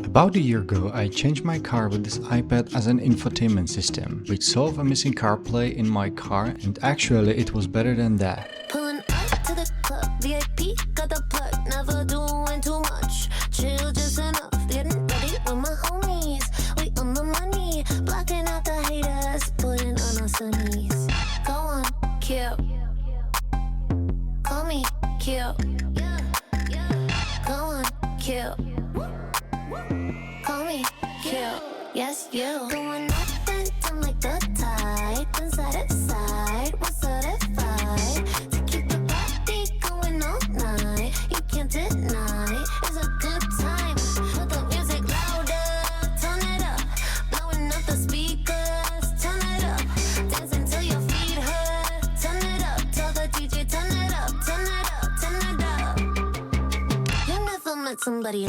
About a year ago, I changed my car with this iPad as an infotainment system, which solved a missing CarPlay in my car, and actually it was better than that. Pulling up to the club, VIP, got the plug, never doing too much, chill just enough, getting ready with my homies, we on the money, blocking out the haters, putting on our sunnies. Go on, kill, call me, kill, go on, kill, call me, kill, yes you. Going up and down like the tide, inside to side, we're certified to keep the party going all night. You can't deny, it's a good time. Put the music louder, turn it up, blowing up the speakers, turn it up, dancing till your feet hurt, turn it up, tell the DJ turn it up, turn it up, turn it up. You never met somebody.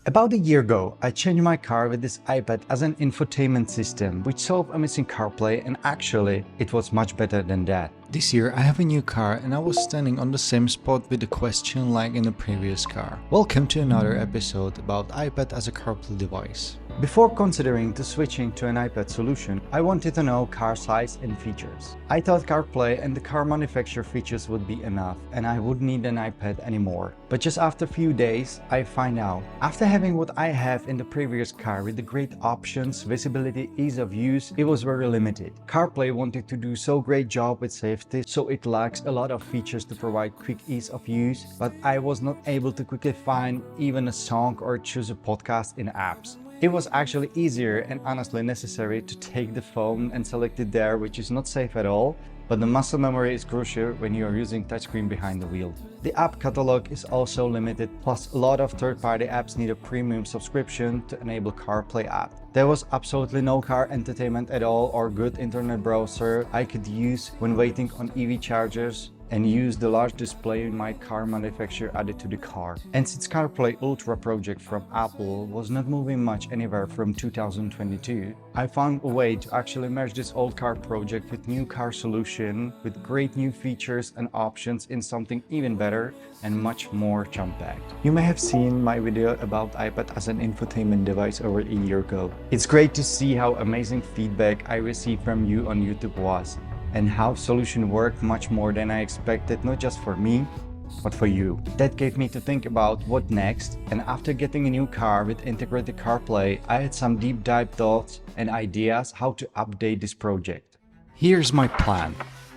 About a year ago, I changed my car with this iPad as an infotainment system, which solved a missing CarPlay, and actually, it was much better than that. This year, I have a new car and I was standing on the same spot with a question like in the previous car. Welcome to another episode about iPad as a CarPlay device. Before considering to switching to an iPad solution, I wanted to know car size and features. I thought CarPlay and the car manufacturer features would be enough and I wouldn't need an iPad anymore. But just after a few days, I find out. After having what I have in the previous car with the great options, visibility, ease of use, it was very limited. CarPlay wanted to do so great job with safety, so it lacks a lot of features to provide quick ease of use, but I was not able to quickly find even a song or choose a podcast in apps. It was actually easier and honestly necessary to take the phone and select it there, which is not safe at all, but the muscle memory is crucial when you are using touchscreen behind the wheel. The app catalog is also limited, plus a lot of third-party apps need a premium subscription to enable CarPlay app. There was absolutely no car entertainment at all or good internet browser I could use when waiting on EV chargers, and use the large display my car manufacturer added to the car. And since CarPlay Ultra project from Apple was not moving much anywhere from 2022, I found a way to actually merge this old car project with new car solution with great new features and options in something even better and much more jam-packed. You may have seen my video about iPad as an infotainment device over a year ago. It's great to see how amazing feedback I received from you on YouTube was, and how solution worked much more than I expected, not just for me, but for you. That gave me to think about what next, and after getting a new car with integrated CarPlay, I had some deep dive thoughts and ideas how to update this project. Here's my plan.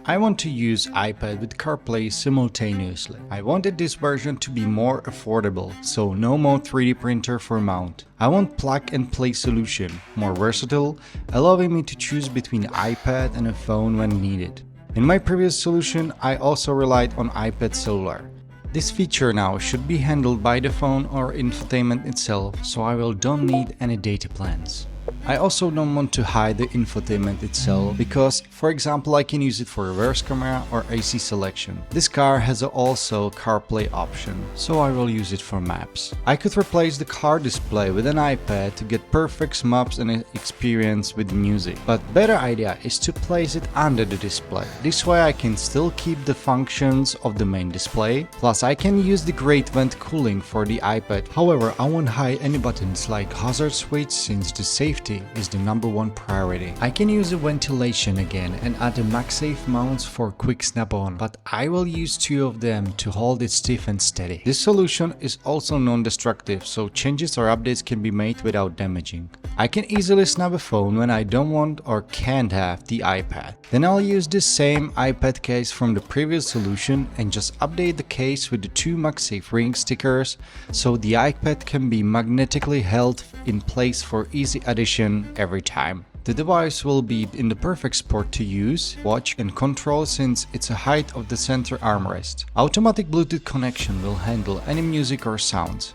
I want to use iPad with CarPlay simultaneously. I wanted this version to be more affordable, so no more 3D printer for mount. I want plug and play solution, more versatile, allowing me to choose between iPad and a phone when needed. In my previous solution, I also relied on iPad Cellular. This feature now should be handled by the phone or infotainment itself, so I don't need any data plans. I also don't want to hide the infotainment itself because, for example, I can use it for reverse camera or AC selection. This car has also CarPlay option, so I will use it for maps. I could replace the car display with an iPad to get perfect maps and experience with music, but better idea is to place it under the display. This way I can still keep the functions of the main display, plus I can use the great vent cooling for the iPad. However, I won't hide any buttons like hazard switch since the safety is the #1 priority. I can use the ventilation again and add the MagSafe mounts for quick snap-on, but I will use 2 of them to hold it stiff and steady. This solution is also non-destructive, so changes or updates can be made without damaging. I can easily snap a phone when I don't want or can't have the iPad. Then I'll use this same iPad case from the previous solution and just update the case with the 2 MagSafe ring stickers so the iPad can be magnetically held in place for easy addition every time. The device will be in the perfect spot to use, watch and control since it's a height of the center armrest. Automatic Bluetooth connection will handle any music or sounds.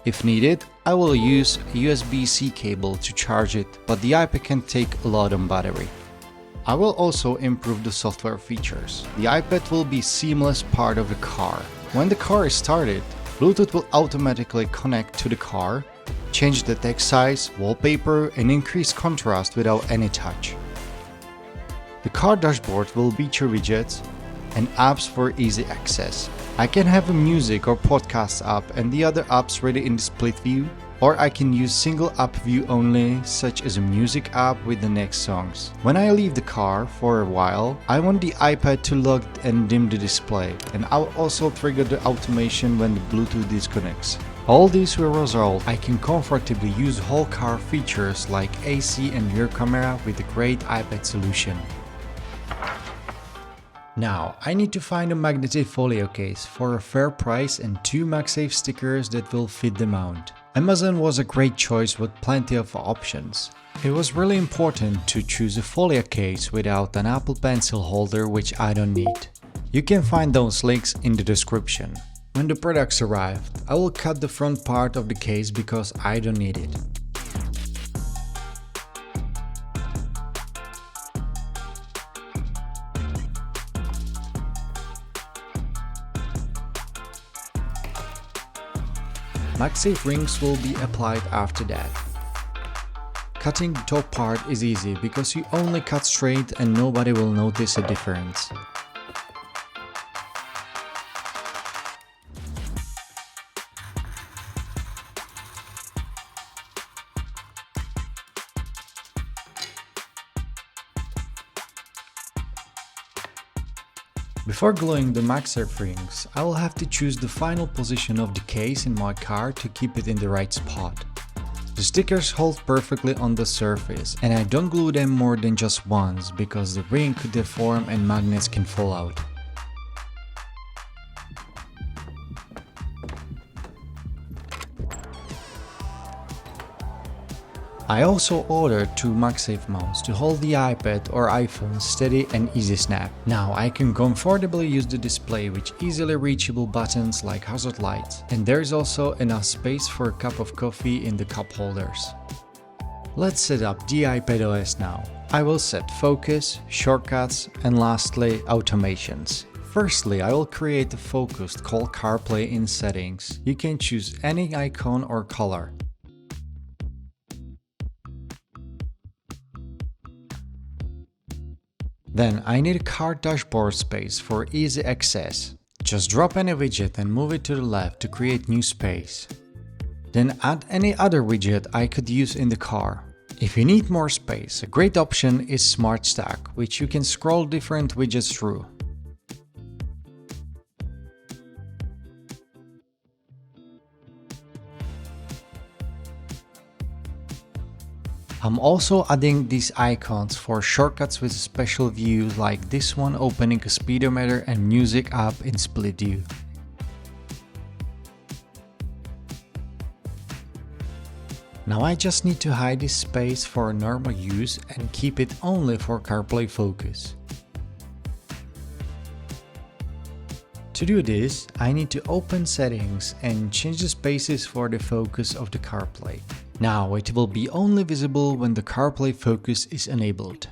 If needed, I will use a USB-C cable to charge it, but the iPad can take a lot on battery. I will also improve the software features. The iPad will be a seamless part of the car. When the car is started, Bluetooth will automatically connect to the car, change the text size, wallpaper, and increase contrast without any touch. The car dashboard will feature widgets and apps for easy access. I can have a music or podcast app and the other apps ready in the split view. Or I can use single app view only, such as a music app with the next songs. When I leave the car for a while, I want the iPad to lock and dim the display, and I'll also trigger the automation when the Bluetooth disconnects. All this will result I can comfortably use whole car features like AC and rear camera with a great iPad solution. Now, I need to find a magnetic folio case for a fair price and 2 MagSafe stickers that will fit the mount. Amazon was a great choice with plenty of options. It was really important to choose a folio case without an Apple Pencil holder, which I don't need. You can find those links in the description. When the products arrived, I will cut the front part of the case because I don't need it. MagSafe rings will be applied after that. Cutting the top part is easy because you only cut straight and nobody will notice a difference. Before gluing the MagSafe rings, I will have to choose the final position of the case in my car to keep it in the right spot. The stickers hold perfectly on the surface, and I don't glue them more than just once because the ring could deform and magnets can fall out. I also ordered 2 MagSafe mounts to hold the iPad or iPhone steady and easy snap. Now I can comfortably use the display with easily reachable buttons like hazard lights, and there is also enough space for a cup of coffee in the cup holders. Let's set up the iPadOS now. I will set focus, shortcuts, and lastly automations. Firstly, I will create a focus called CarPlay in settings. You can choose any icon or color. Then I need a car dashboard space for easy access. Just drop any widget and move it to the left to create new space. Then add any other widget I could use in the car. If you need more space, a great option is Smart Stack, which you can scroll different widgets through. I'm also adding these icons for shortcuts with a special view like this one opening a speedometer and music app in split view. Now I just need to hide this space for normal use and keep it only for CarPlay focus. To do this, I need to open settings and change the spaces for the focus of the CarPlay. Now it will be only visible when the CarPlay focus is enabled.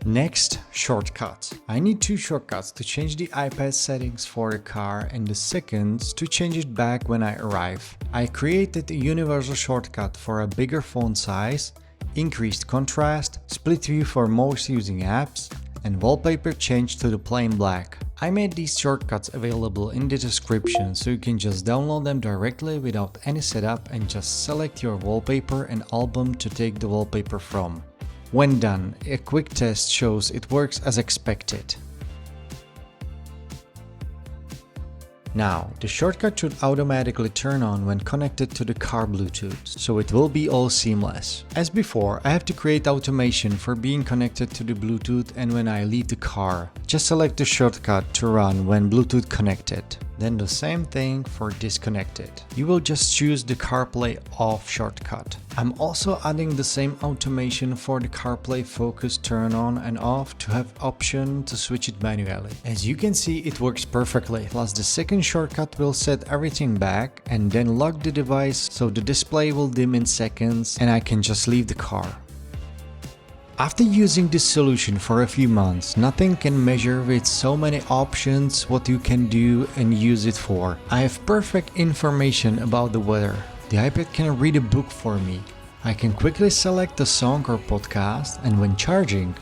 Next, shortcuts. I need 2 shortcuts to change the iPad settings for the car and the second to change it back when I arrive. I created a universal shortcut for a bigger font size, increased contrast, split view for most using apps, and wallpaper change to the plain black. I made these shortcuts available in the description so you can just download them directly without any setup and just select your wallpaper and album to take the wallpaper from. When done, a quick test shows it works as expected. Now, the shortcut should automatically turn on when connected to the car Bluetooth, so it will be all seamless. As before, I have to create automation for being connected to the Bluetooth and when I leave the car. Just select the shortcut to run when Bluetooth connected. Then the same thing for disconnected. You will just choose the CarPlay off shortcut. I'm also adding the same automation for the CarPlay focus turn on and off to have option to switch it manually. As you can see, it works perfectly. Plus the second shortcut will set everything back and then lock the device so the display will dim in seconds and I can just leave the car. After using this solution for a few months, nothing can measure with so many options what you can do and use it for. I have perfect information about the weather. The iPad can read a book for me. I can quickly select a song or podcast, and when charging,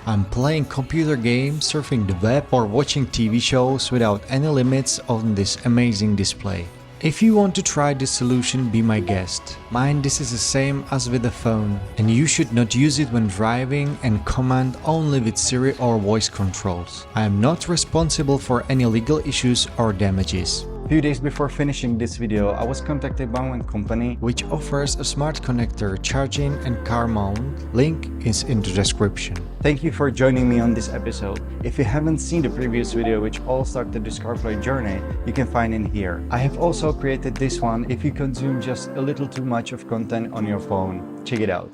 I'm playing computer games, surfing the web, or watching TV shows without any limits on this amazing display. If you want to try this solution, be my guest. Mine, this is the same as with the phone, and you should not use it when driving and command only with Siri or voice controls. I am not responsible for any legal issues or damages. A few days before finishing this video, I was contacted by one company which offers a smart connector, charging and car mount. Link is in the description. Thank you for joining me on this episode. If you haven't seen the previous video which all started this CarPlay journey, you can find it here. I have also created this one if you consume just a little too much of content on your phone. Check it out.